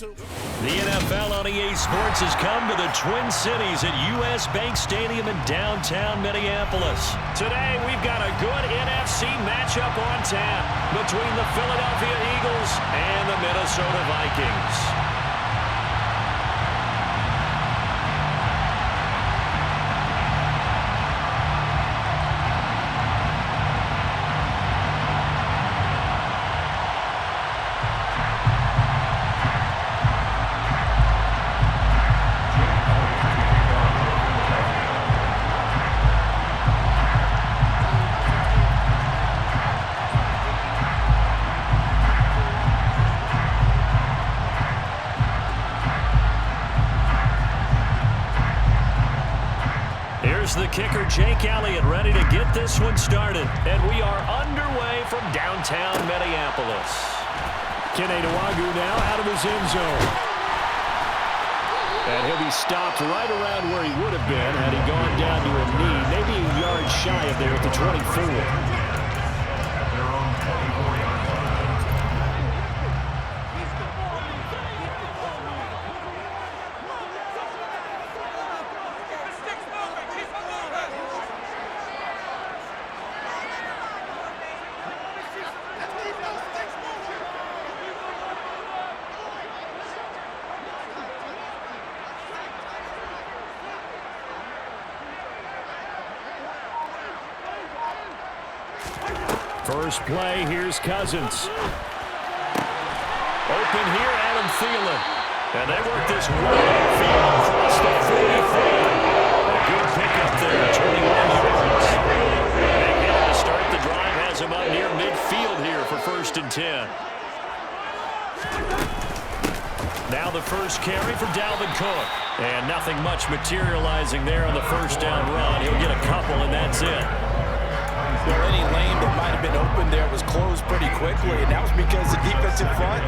The NFL on EA Sports has come to the Twin Cities at U.S. Bank Stadium in downtown Minneapolis. Today, we've got a good NFC matchup on tap between the Philadelphia Eagles and the Minnesota Vikings. The kicker, Jake Elliott, ready to get this one started. And we are underway from downtown Minneapolis. Kenedawagu now out of his end zone. And he'll be stopped right around where he would have been had he gone down to a knee, maybe a yard shy of there at the 24. First play, here's Cousins. Open here, Adam Thielen. And they work this wide field across the 45. A good pickup there, 21 yards. Big hit to start the drive, has him up near midfield here for 1st and 10. Now the first carry for Dalvin Cook. And nothing much materializing there on the first down run. He'll get a couple, and that's it. Well, any lane that might have been open there was closed pretty quickly, and that was because the defensive front,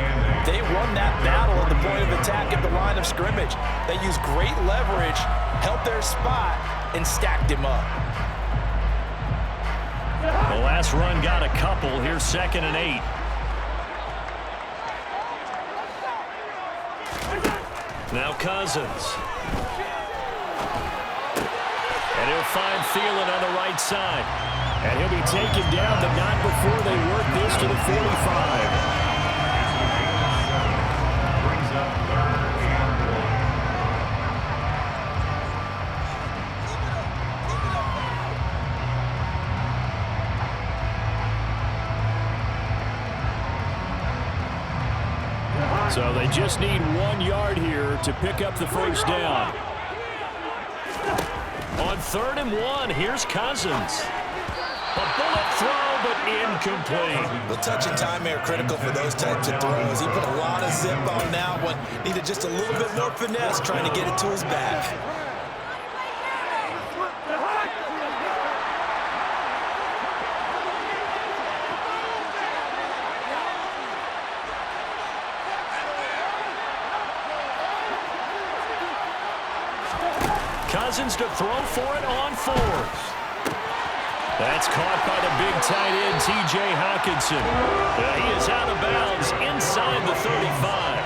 they won that battle at the point of attack at the line of scrimmage. They used great leverage, held their spot, and stacked him up. The last run got a couple. Here's 2nd and 8. Now Cousins. And he'll find Thielen on the right side. And he'll be taken down, but not before they work this to the 45. So they just need 1 yard here to pick up the first down. On 3rd and 1, here's Cousins. A bullet throw, but incomplete. The touch and time are critical for those types of throws. He put a lot of zip on that one. Needed just a little bit more finesse trying to get it to his back. Cousins to throw for it on 4th. That's caught by the big tight end, T.J. Hawkinson. He is out of bounds inside the 35.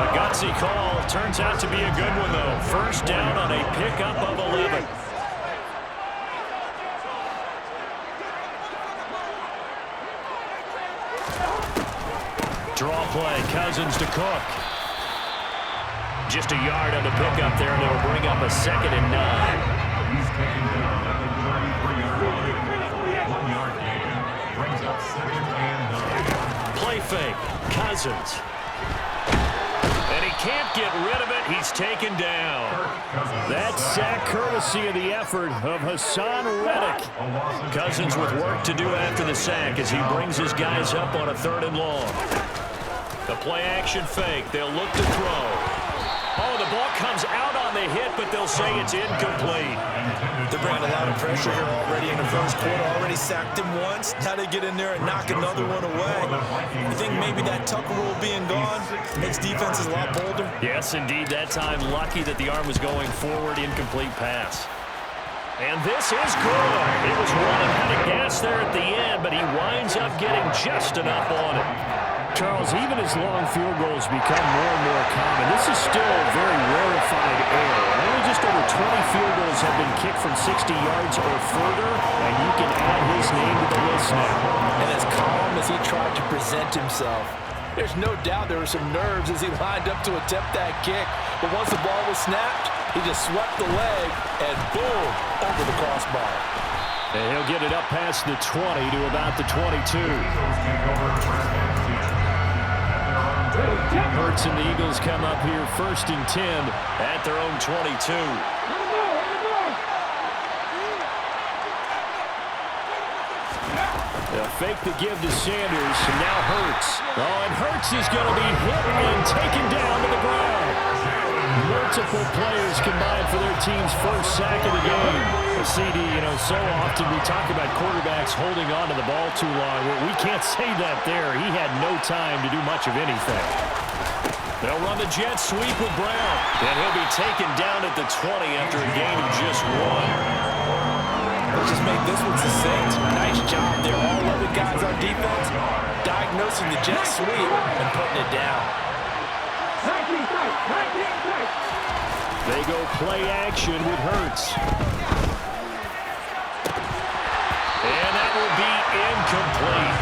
A gutsy call. Turns out to be a good one, though. First down on a pickup of 11. Draw play. Cousins to Cook. Just a yard on the pickup there, and it'll bring up a 2nd and 9. Play fake. Cousins. And he can't get rid of it. He's taken down. That sack courtesy of the effort of Hassan Reddick. Cousins with work to do after the sack as he brings his guys up on a 3rd and long. The play action fake. They'll look to throw. Oh, the ball comes out on the hit, but they'll say it's incomplete. They're bringing a lot of pressure here already in the first quarter. Already sacked him once. Now they get in there and knock another one away. You think maybe that Tucker rule being gone makes defenses a lot bolder? Yes, indeed. That time, lucky that the arm was going forward. Incomplete pass. And this is good. It was running out of gas there at the end, but he winds up getting just enough on it. Charles, even as long field goals become more and more common, this is still a very rarefied air. Only just over 20 field goals have been kicked from 60 yards or further, and you can add his name to the list now. And as calm as he tried to present himself, there's no doubt there were some nerves as he lined up to attempt that kick. But once the ball was snapped, he just swept the leg and boom, over the crossbar. And he'll get it up past the 20 to about the 22. Hurts and the Eagles come up here 1st and 10 at their own 22. They'll fake the give to Sanders, and now Hurts. Oh, and Hurts is going to be hit and taken down to the ground. Multiple players combined for their team's first sack of the game. CD, so often we talk about quarterbacks holding on to the ball too long. Well, we can't say that there. He had no time to do much of anything. They'll run the jet sweep with Brown, and he'll be taken down at the 20 after a gain of just 1. Let's just make this one succinct. Nice job there. All 11 guys on defense diagnosing the jet sweep and putting it down. They go play action with Hurts. And that will be incomplete.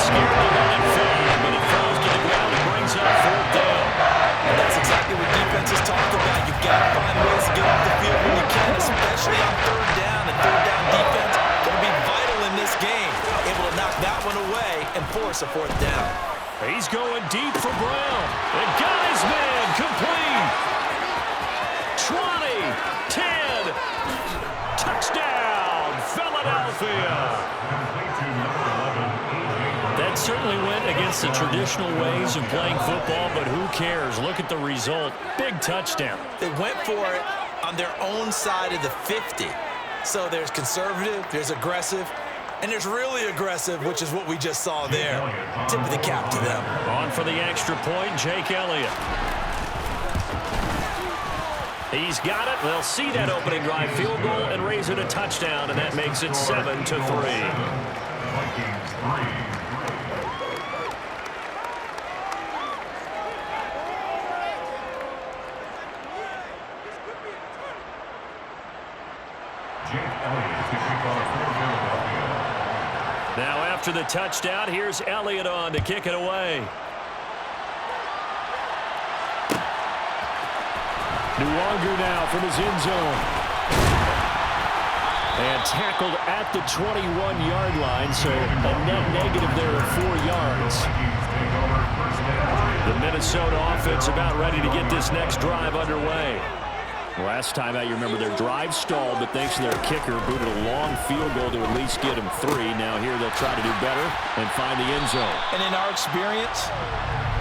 Scared to let it fall, but it falls to the ground and brings up 4th down. And that's exactly what defenses talked about. You've got to find ways to get off the field when you can, especially on 3rd down. And 3rd down defense going to be vital in this game. Able to knock that one away and force a 4th down. He's going deep for Brown. And got his man complete. 20, 10, touchdown, Philadelphia. That certainly went against the traditional ways of playing football, but who cares? Look at the result. Big touchdown. They went for it on their own side of the 50. So there's conservative, there's aggressive, and there's really aggressive, which is what we just saw there. Tip of the cap to them. On for the extra point, Jake Elliott. He's got it. They'll see that opening drive field goal and raise it a touchdown, and that makes it 7-3. Now after the touchdown, here's Elliott on to kick it away. Luongo now from his end zone. And tackled at the 21-yard line, so a net negative there of 4 yards. The Minnesota offense about ready to get this next drive underway. Last time out, you remember their drive stalled, but thanks to their kicker, booted a long field goal to at least get them 3. Now here they'll try to do better and find the end zone. And in our experience,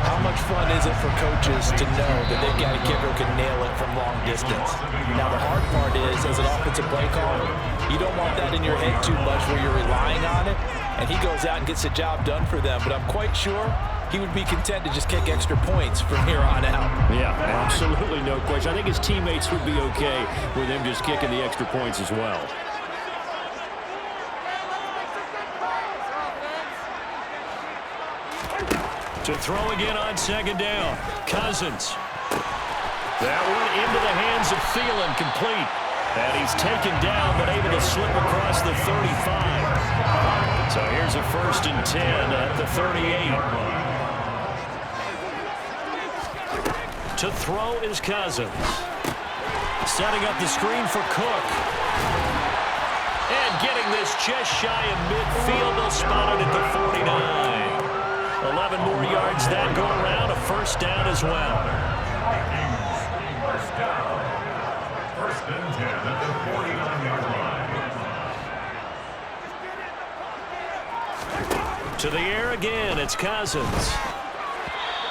how much fun is it for coaches to know that they've got a kicker who can nail it from long distance? Now the hard part is, as an offensive play caller, you don't want that in your head too much where you're relying on it, and he goes out and gets the job done for them. But I'm quite sure he would be content to just kick extra points from here on out. Yeah, absolutely no question. I think his teammates would be okay with him just kicking the extra points as well. To throw again on 2nd down. Cousins. That one into the hands of Thielen, complete. And he's taken down, but able to slip across the 35. So here's a 1st and 10 at the 38. To throw is Cousins. Setting up the screen for Cook. And getting this just shy of midfield. They'll spot it at the 49. 11 more yards that go around. A 1st down as well. 1st and 10 at the 49-yard line. To the air again. It's Cousins.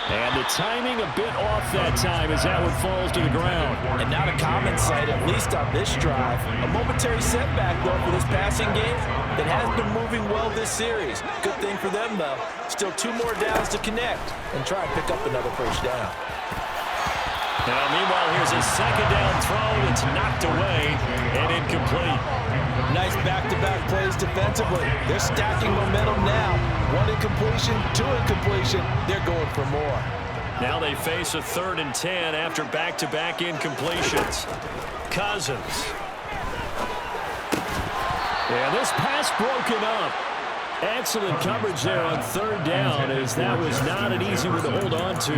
And the timing a bit off that time as that one falls to the ground. And not a common sight, at least on this drive. A momentary setback, though, for this passing game that has been moving well this series. Good thing for them, though. Still 2 more downs to connect and try and pick up another 1st down. Now, meanwhile, here's a a second down throw that's knocked away and incomplete. Nice back-to-back plays defensively. They're stacking momentum now. One incompletion, two incompletion. They're going for more. Now they face a 3rd and 10 after back-to-back incompletions. Cousins. Yeah, this pass broken up. Excellent coverage there on 3rd down, as that was not an easy one to hold on to.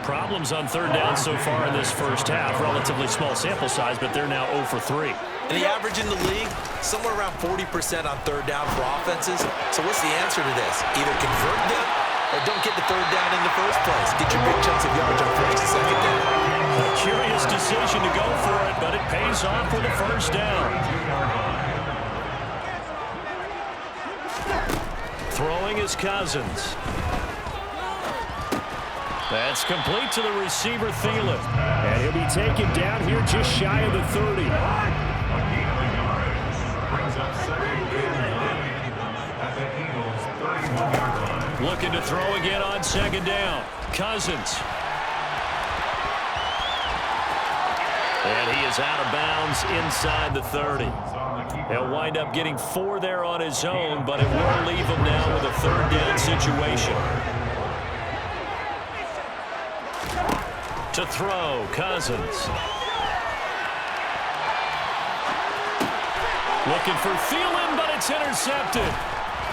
Problems on 3rd down so far in this first half. Relatively small sample size, but they're now 0 for 3. And the average in the league, somewhere around 40% on 3rd down for offenses. So what's the answer to this? Either convert them or don't get the 3rd down in the first place. Get your big chunks of yards on 1st and 2nd down. A curious decision to go for it, but it pays off for the 1st down. Throwing is Cousins. That's complete to the receiver, Thielen. And he'll be taken down here just shy of the 30. Looking to throw again on 2nd down. Cousins. And he is out of bounds inside the 30. He'll wind up getting 4 there on his own, but it will leave him now with a 3rd down situation. To throw, Cousins. Looking for Thielen, but it's intercepted.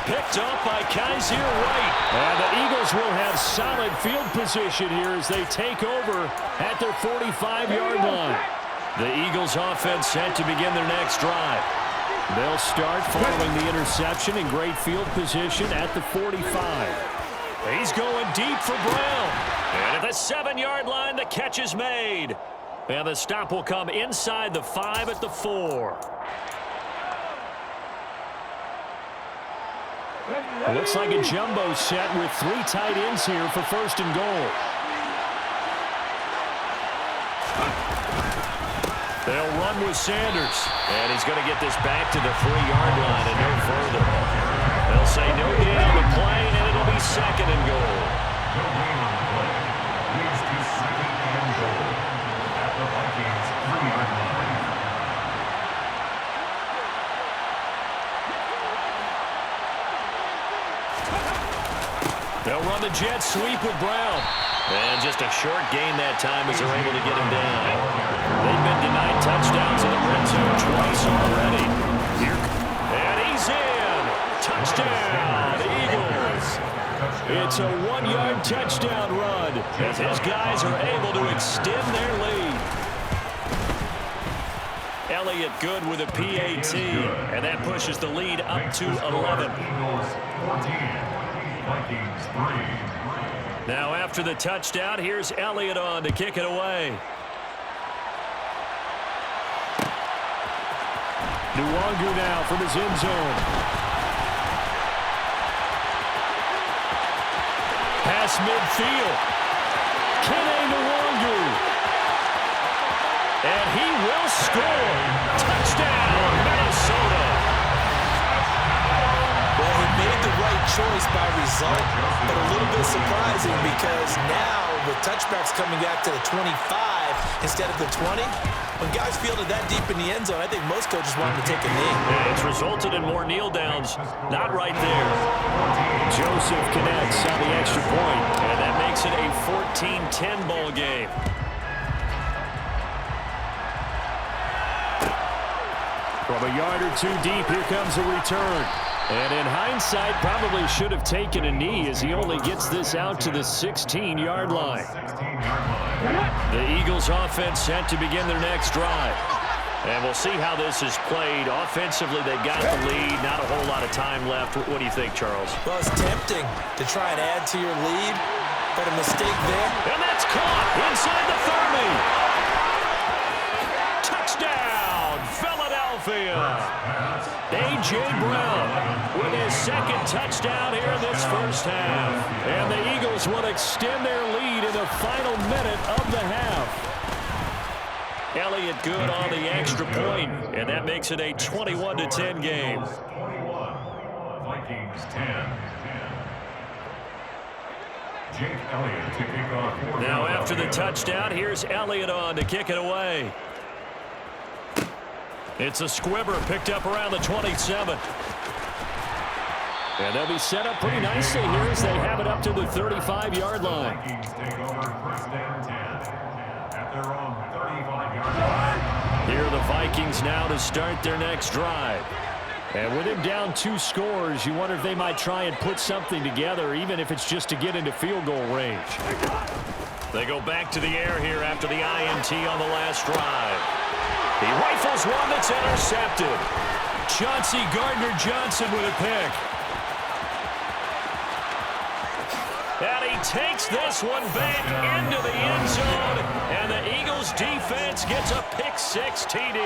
Picked up by Kaiser White. And the Eagles will have solid field position here as they take over at their 45-yard line. The Eagles offense set to begin their next drive. They'll start following the interception in great field position at the 45. He's going deep for Brown. And at the 7-yard line, the catch is made. And the stop will come inside the 5 at the 4. Looks like a jumbo set with 3 tight ends here for 1st and goal. They'll run with Sanders. And he's going to get this back to the 3-yard line and no further. They'll say no gain on the play, and it'll be 2nd and goal. No gain on the play. Leads to 2nd and goal at the Vikings 3-yard line. They'll run the jet sweep with Brown. And just a short gain that time as they're able to get him down. They've been denied touchdowns in the red zone twice already. And he's in. Touchdown, Eagles. It's a 1-yard touchdown run as his guys are able to extend their lead. Elliott good with a PAT, and that pushes the lead up to 11. Eagles 14, Vikings 3. Now after the touchdown, here's Elliott on to kick it away. Nwangu now from his end zone. Pass midfield. Kene Nwangu. And he will score. Touchdown, Minnesota. Well, he made the right choice by result, but a little bit surprising because now with touchbacks coming back to the 25 instead of the 20, when guys fielded that deep in the end zone, I think most coaches want him to take a knee. Yeah, it's resulted in more kneel downs. Not right there. Joseph connects on the extra point, and that makes it a 14-10 ball game. From a yard or 2 deep, here comes a return. And in hindsight, probably should have taken a knee as he only gets this out to the 16-yard line. The Eagles offense set to begin their next drive. And we'll see how this is played. Offensively, they got the lead. Not a whole lot of time left. What do you think, Charles? Well, it's tempting to try and add to your lead, but a mistake there. And that's caught inside the 30. Touchdown, Philadelphia. A.J. Brown with his 2nd touchdown here in this first half. And the Eagles will extend their lead in the final minute of the half. Elliott good on the extra point, and that makes it a 21-10 game. 21, Vikings 10. Jake Elliott to kick off. Now after after the touchdown. Here's Elliott on to kick it away. It's a squibber picked up around the 27. And they'll be set up pretty nicely here as they have it up to the 35-yard line. Here are the Vikings now to start their next drive. And with him down 2 scores, you wonder if they might try and put something together, even if it's just to get into field goal range. They go back to the air here after the INT on the last drive. He rifles one that's intercepted. Chauncey Gardner-Johnson with a pick. And he takes this one back into the end zone, and the Eagles defense gets a pick-6 TD.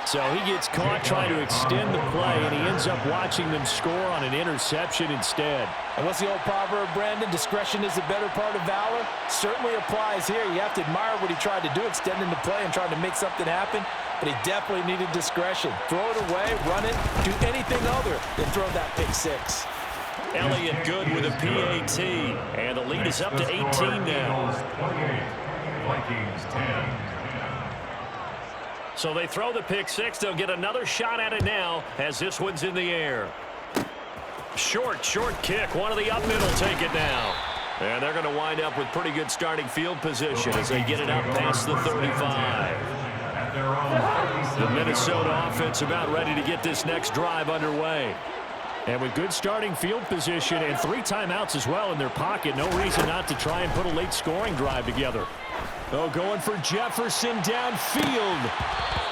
So he gets caught trying to extend the play, and he ends up watching them score on an interception instead. And what's the old proverb, Brandon? Discretion is the better part of valor. Certainly applies here. You have to admire what he tried to do, extending the play and trying to make something happen. But he definitely needed discretion. Throw it away, run it, do anything other than throw that pick-6. Elliott good with a PAT, and the lead is up to 18 now. Vikings 10. So they throw the pick-6. They'll get another shot at it now as this one's in the air. Short kick. One of the up middle take it now. And they're going to wind up with pretty good starting field position as they get it up past the 35. The Minnesota offense about ready to get this next drive underway. And with good starting field position and 3 timeouts as well in their pocket, no reason not to try and put a late scoring drive together. Oh, going for Jefferson downfield.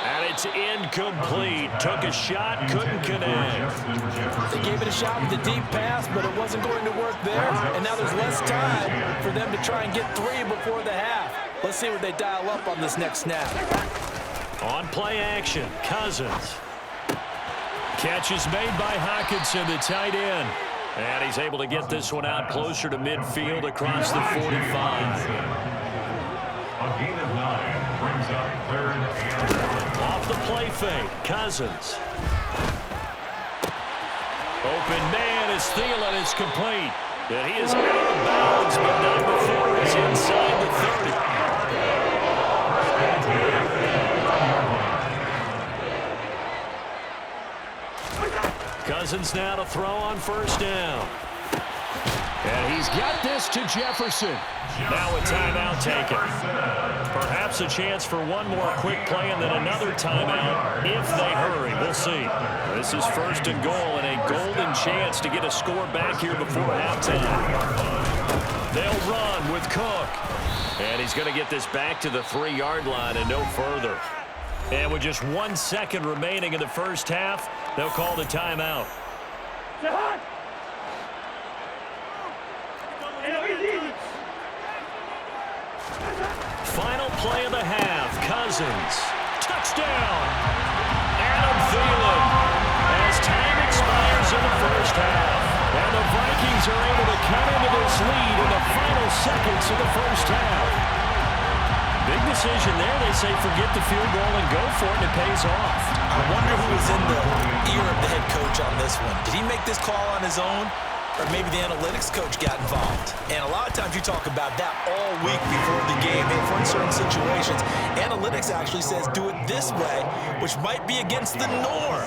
And it's incomplete. Took a shot, couldn't connect. They gave it a shot with the deep pass, but it wasn't going to work there. And now there's less time for them to try and get 3 before the half. Let's see what they dial up on this next snap. On play action, Cousins. Catch is made by Hockenson, the tight end. And he's able to get this one out closer to midfield across the 45. A gain of 9 brings up 3rd and 7. Off the play fake, Cousins. Open man is Thielen is complete. And he is out of bounds, but not before he's inside the 30. Cousins now to throw on 1st down. And he's got this to Jefferson. Now a timeout taken. Perhaps a chance for one more quick play and then another timeout if they hurry. We'll see. This is 1st and goal and a golden chance to get a score back here before halftime. They'll run with Cook. And he's going to get this back to the 3-yard line and no further. And with just 1 second remaining in the first half, they'll call the timeout. Final play of the half. Cousins. Touchdown. Adam Thielen. As time expires in the first half. And the Vikings are able to cut into this lead in the final seconds of the first half. Big decision there. They say forget the field goal and go for it, and it pays off. I wonder who was in the ear of the head coach on this one. Did he make this call on his own? Or maybe the analytics coach got involved. And a lot of times you talk about that all week before the game and for certain situations. Analytics actually says do it this way, which might be against the norm.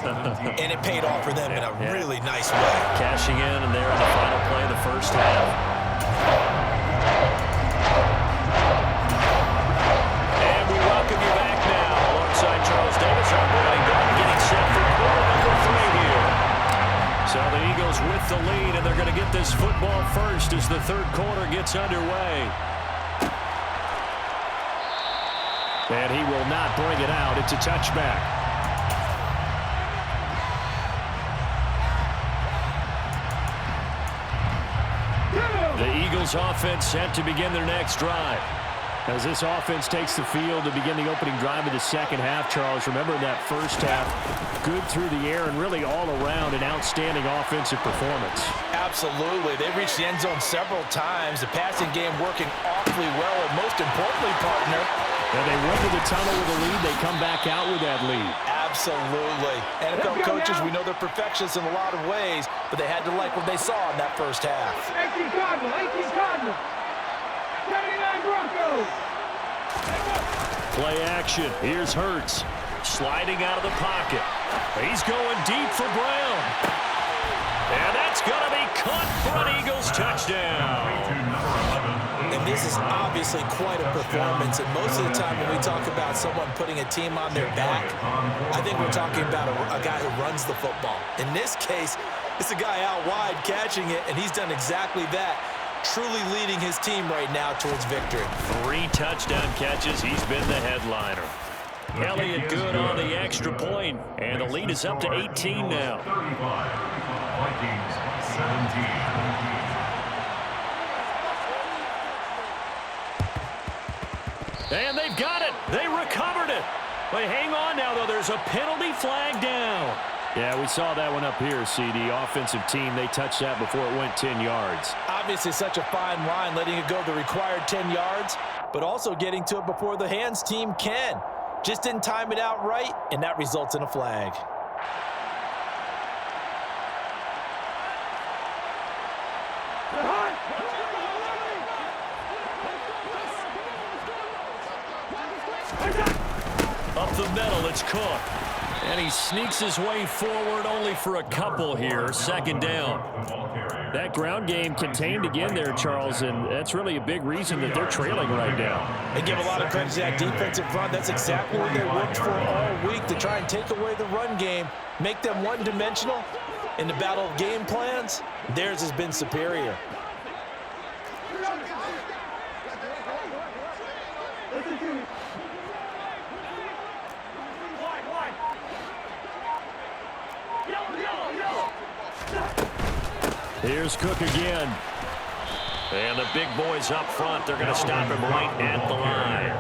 And it paid off for them in a really nice way. Cashing in, and they're in the final play of the first half. And we welcome you back now alongside Charles Davis. I'm Brandon Gordon getting set for quarter number 3 here. So the Eagles with the lead, and they're going to get this football first as the 3rd quarter gets underway. And he will not bring it out. It's a touchback. The Eagles offense set to begin their next drive. As this offense takes the field to begin the opening drive of the second half, Charles, remember that first half, good through the air and really all around an outstanding offensive performance. Absolutely. They reached the end zone several times. The passing game working awfully well, and most importantly, partner, and they went to the tunnel with a lead. They come back out with that lead. Absolutely. NFL coaches, we know they're perfectionists in a lot of ways, but they had to like what they saw in that first half. 18 Cardinal. 79 Play action. Here's Hurts. Sliding out of the pocket. He's going deep for Brown. And that's going to be caught for an Eagles touchdown. And this is obviously quite a performance. And most of the time when we talk about someone putting a team on their back, I think we're talking about a guy who runs the football. In this case, it's a guy out wide catching it, and he's done exactly that. Truly leading his team right now towards victory. 3 touchdown catches. He's been the headliner. Elliott good on the extra point, and the lead is up to 18 now. 35. Vikings 17. And they've got it. They recovered it. But hang on now, though. There's a penalty flag down. Yeah, we saw that one up here, CD. Offensive team, they touched that before it went 10 yards. Obviously such a fine line, letting it go the required 10 yards, but also getting to it before the hands team can. Just didn't time it out right, and that results in a flag. Up the middle, it's Cook. And he sneaks his way forward only for a couple here. Second down. That ground game contained again there, Charles, and that's really a big reason that they're trailing right now. They give a lot of credit to that defensive front. That's exactly what they worked for all week, to try and take away the run game, make them one-dimensional. In the battle of game plans, theirs has been superior. Here's Cook again. And the big boys up front, they're going to stop him right at the line.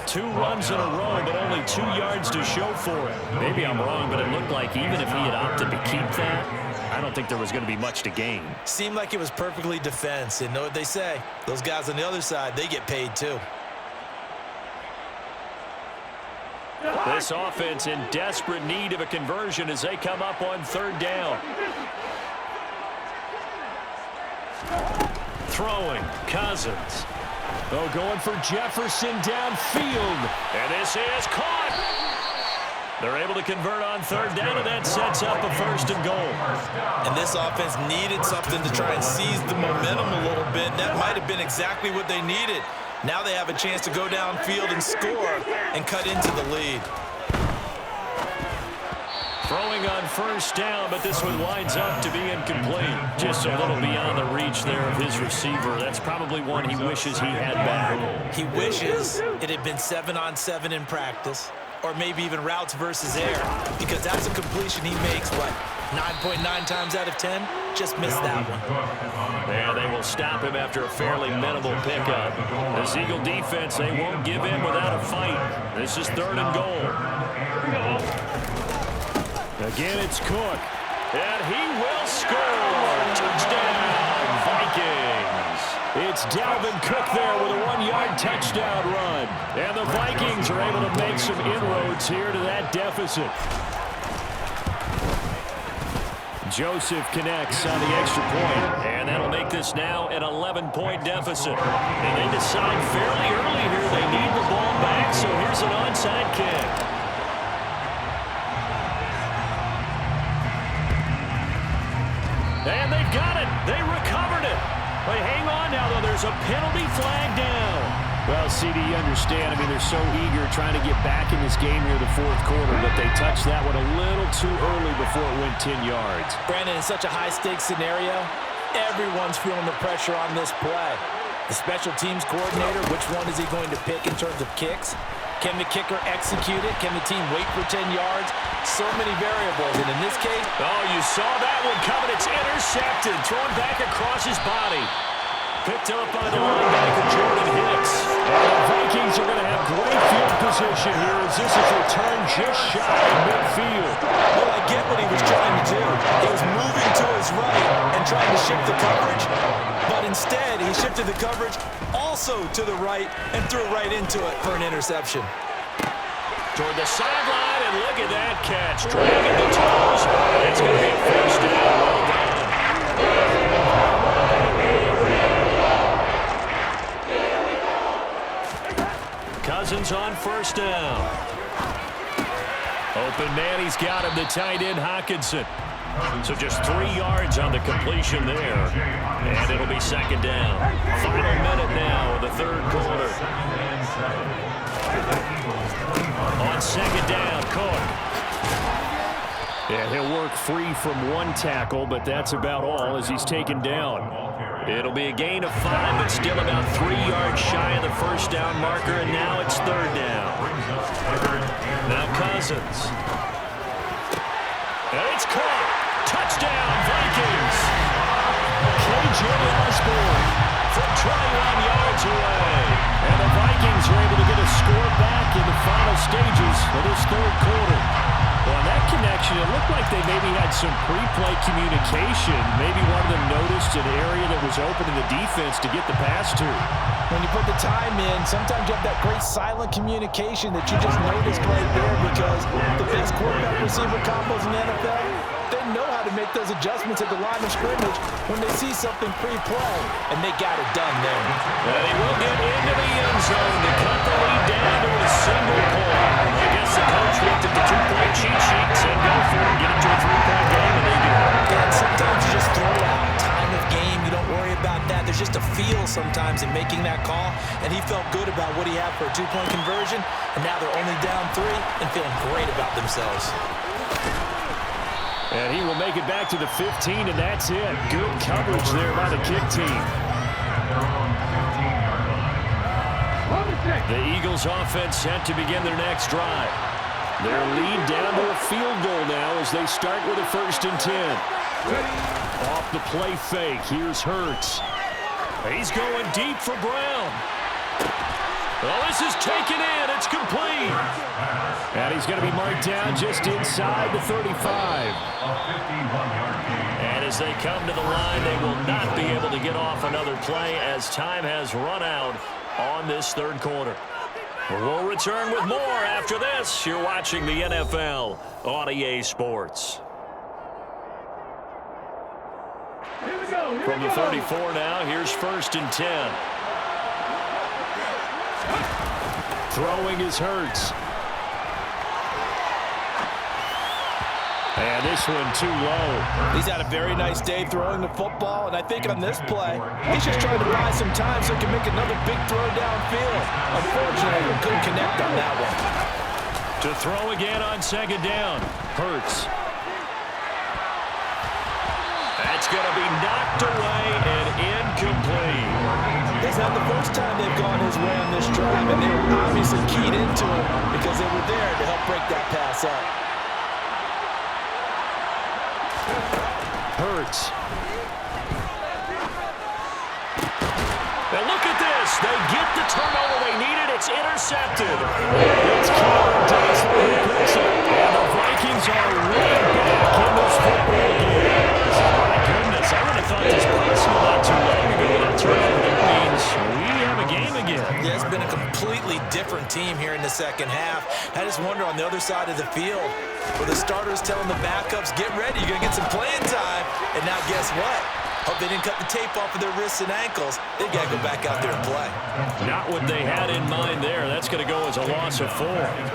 2 runs in a row, but only 2 yards to show for it. Maybe I'm wrong, but it looked like even if he had opted to keep that, I don't think there was going to be much to gain. Seemed like it was perfectly defense. And know what they say? Those guys on the other side, they get paid too. This offense in desperate need of a conversion as they come up on 3rd down. Throwing, Cousins. Oh, going for Jefferson downfield. And this is caught. They're able to convert on 3rd down, and that sets up a 1st and goal. And this offense needed something to try and seize the momentum a little bit. That might have been exactly what they needed. Now they have a chance to go downfield and score and cut into the lead. Throwing on 1st down, but this one winds up to be incomplete. Just a little beyond the reach there of his receiver. That's probably one he wishes he had back. He wishes it had been 7-on-7 in practice, or maybe even routes versus air, because that's a completion he makes, what, 9.9 times out of 10? Just missed that one. Yeah, they will stop him after a fairly minimal pickup. This Eagle defense, they won't give in without a fight. This is 3rd and goal. Again, it's Cook. And he will score. Touchdown, Vikings. It's Dalvin Cook there with a 1-yard touchdown run. And the Vikings are able to make some inroads here to that deficit. Joseph connects on the extra point, and that'll make this now an 11-point deficit. And they decide fairly early here they need the ball back, so here's an onside kick. And they've got it. They recovered it. But hang on now, though. There's a penalty flag down. Well, CD, you understand. I mean, they're so eager trying to get back in this game here the 4th quarter, but they touched that one a little too early before it went 10 yards. Brandon, in such a high-stakes scenario, everyone's feeling the pressure on this play. The special teams coordinator, which one is he going to pick in terms of kicks? Can the kicker execute it? Can the team wait for 10 yards? So many variables, and in this case... Oh, you saw that one coming. It's intercepted. Thrown back across his body. Picked up by the linebacker, Jordan Hicks. And the Vikings are going to have great field position here as this is returned just shy of midfield. Well, I get what he was trying to do. He was moving to his right and trying to shift the coverage, but instead he shifted the coverage also to the right and threw right into it for an interception. Toward the sideline, and look at that catch. Dragging the toes. It's going to be 1st down. Well done. Cousins on first down. Open man, he's got him, the tight end, Hockenson. So just 3 yards on the completion there. And it'll be second down. Final minute now of the third quarter. On second down, Cook. Yeah, he'll work free from one tackle, but that's about all as he's taken down. It'll be a gain of 5, but still about 3 yards shy of the first down marker, and now it's third down. Now Cousins. And it's caught. Touchdown, Vikings. KJ Osborne from 21 yards away. And the Vikings are able to get a score back in the final stages of this third quarter. Well, that connection, it looked like they maybe had some pre-play communication. Maybe one of them noticed an area that was open in the defense to get the pass to. When you put the time in, sometimes you have that great silent communication that you just noticed right there, because the best quarterback-receiver combos in the NFL, they know how to make those adjustments at the line of scrimmage when they see something pre-play, and they got it done there. And he will get into the end zone to cut the lead down to a single point. I guess the coach looked at the 2-point cheat sheet and said, go for it, get it to a 3-point game, and they did. And sometimes you just throw it out. Time of game, you don't worry about that. There's just a feel sometimes in making that call, and he felt good about what he had for a 2-point conversion, and now they're only down 3 and feeling great about themselves. And he will make it back to the 15, and that's it. Good coverage there by the kick team. The Eagles offense set to begin their next drive. Their lead down to a field goal now as they start with a 1st and 10. Off the play fake, here's Hurts. He's going deep for Brown. Well, this is taken in. It's complete. And he's going to be marked down just inside the 35. And as they come to the line, they will not be able to get off another play as time has run out on this third quarter. We'll return with more after this. You're watching the NFL on EA Sports. From the 34 now, here's 1st and 10. Throwing is Hurts. And this one too low. He's had a very nice day throwing the football, and I think on this play, he's just trying to buy some time so he can make another big throw downfield. Unfortunately, he couldn't connect on that one. To throw again on second down, Hurts. That's going to be knocked away and incomplete. It's not the first time they've gone his way on this drive, and they were obviously keyed into it because they were there to help break that pass up. Hurts. Now look at this. They get the turnover they needed. It's intercepted. It's Cameron Dexter who picks it. And the Vikings are right back in this football game. My goodness, I would have thought this possible not too long ago. That turnover means we have a game again. Yeah, it's been a completely different team here in the second half. I just wonder on the other side of the field, where the starters telling the backups, get ready, you're going to get some playing time. And now guess what? Hope they didn't cut the tape off of their wrists and ankles. They got to go back out there and play. Not what they had in mind there. That's going to go as a loss of 4.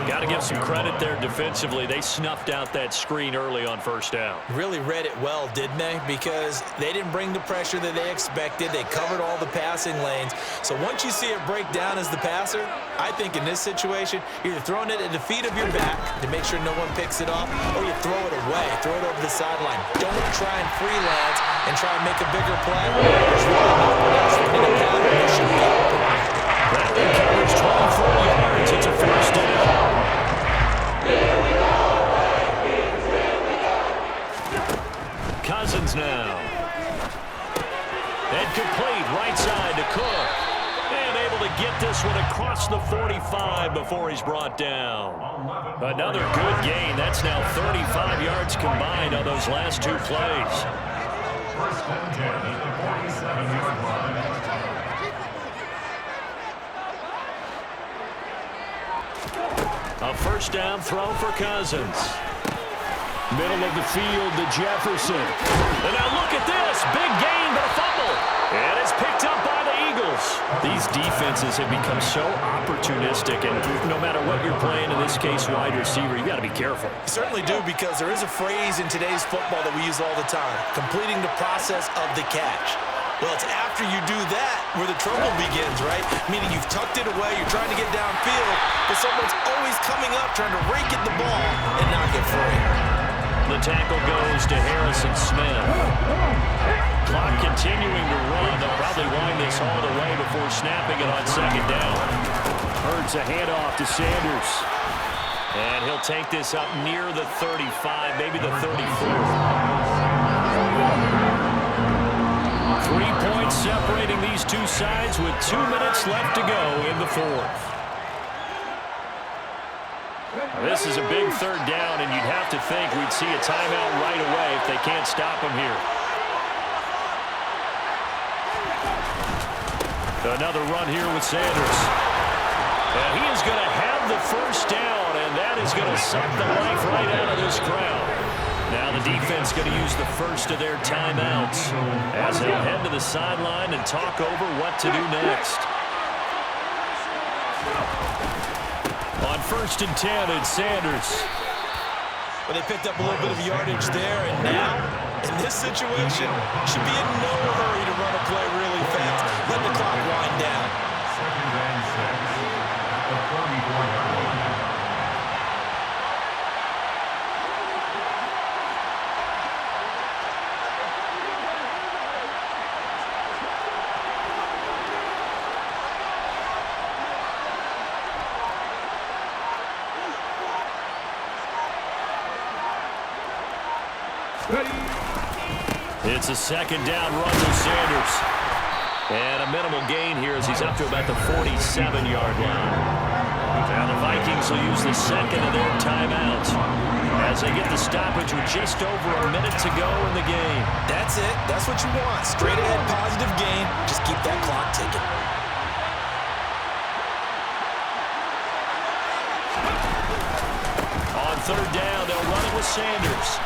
Got to give some credit there defensively. They snuffed out that screen early on first down. Really read it well, didn't they? Because they didn't bring the pressure that they expected. They covered all the passing lanes. So once you see it break down as the passer, I think in this situation, you're either throwing it at the feet of your back to make sure no one picks it off, or you throw it away, throw it over the sideline. Don't try and freelance and try and make a bigger play. There's really no one else running a pattern. They should be open. That one covers 24 yards. It's a first down. Cousins now. And complete right side to Cook. And able to get this one across the 45 before he's brought down. Another good gain. That's now 35 yards combined on those last 2 plays. First and 10 at the 47-yard line. A first down throw for Cousins. Middle of the field to Jefferson. And now look at this. Big gain, but a fumble. And it's picked up by the Eagles. These defenses have become so opportunistic, and no matter what you're playing, in this case wide receiver, you got to be careful. You certainly do, because there is a phrase in today's football that we use all the time: completing the process of the catch. Well, it's after you do that where the trouble begins, right? Meaning you've tucked it away, you're trying to get downfield, but someone's always coming up trying to rake at the ball and not get free. The tackle goes to Harrison Smith. Clock continuing to run. They'll probably wind this all the way before snapping it on second down. Hurts a handoff to Sanders. And he'll take this up near the 35, maybe the 34. 3 points separating these two sides with 2 minutes left to go in the fourth. This is a big third down, and you'd have to think we'd see a timeout right away if they can't stop him here. Another run here with Sanders. And he is going to have the first down, and that is going to suck the life right out of this crowd. Now the defense going to use the first of their timeouts as they'll head to the sideline and talk over what to do next. On 1st and 10, it's Sanders. Well, they picked up a little bit of yardage there, and now, in this situation, should be in no hurry to run a play really fast. Let the clock wind down. 2nd and 6 at the 34-yard line. It's a 2nd down run with Sanders. And a minimal gain here as he's up to about the 47-yard line. Now the Vikings will use the second of their timeouts as they get the stoppage with just over a minute to go in the game. That's it. That's what you want. Straight ahead, positive gain. Just keep that clock ticking. On 3rd down, they'll run it with Sanders.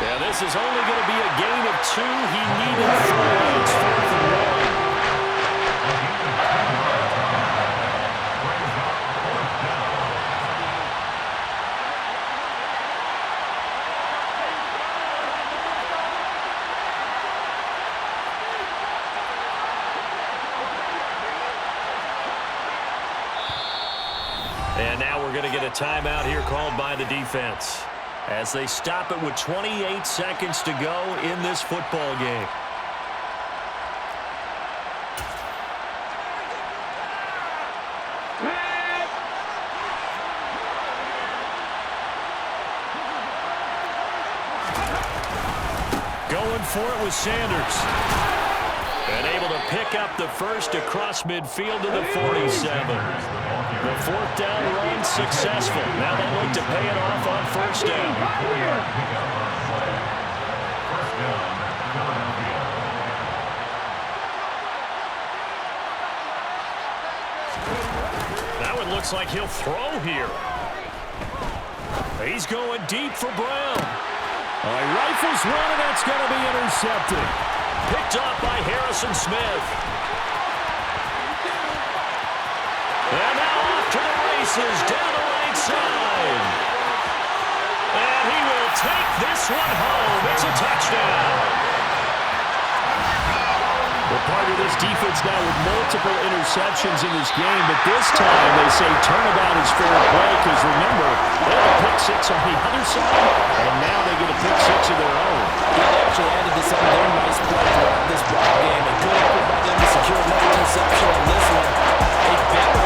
Yeah, this is only going to be a gain of 2. He needed 3. It's 4th and 1. And now we're going to get a timeout here called by the defense as they stop it with 28 seconds to go in this football game. Going for it with Sanders. And able to pick up the first across midfield to the 47. The 4th down run successful. Now they look to pay it off on 1st down. That one looks like he'll throw here. He's going deep for Brown. Rifles one, and that's going to be intercepted. Picked up by Harrison Smith. And now off to the races down the right side. And he will take this one home. It's a touchdown. We're part of this defense now with multiple interceptions in this game, but this time they say turnabout is fair play because remember, they had a pick 6 on the other side, and now they get a pick 6 of their own. They actually added this on their nice play throughout this ball game. A good effort by them to secure another interception on this one. A better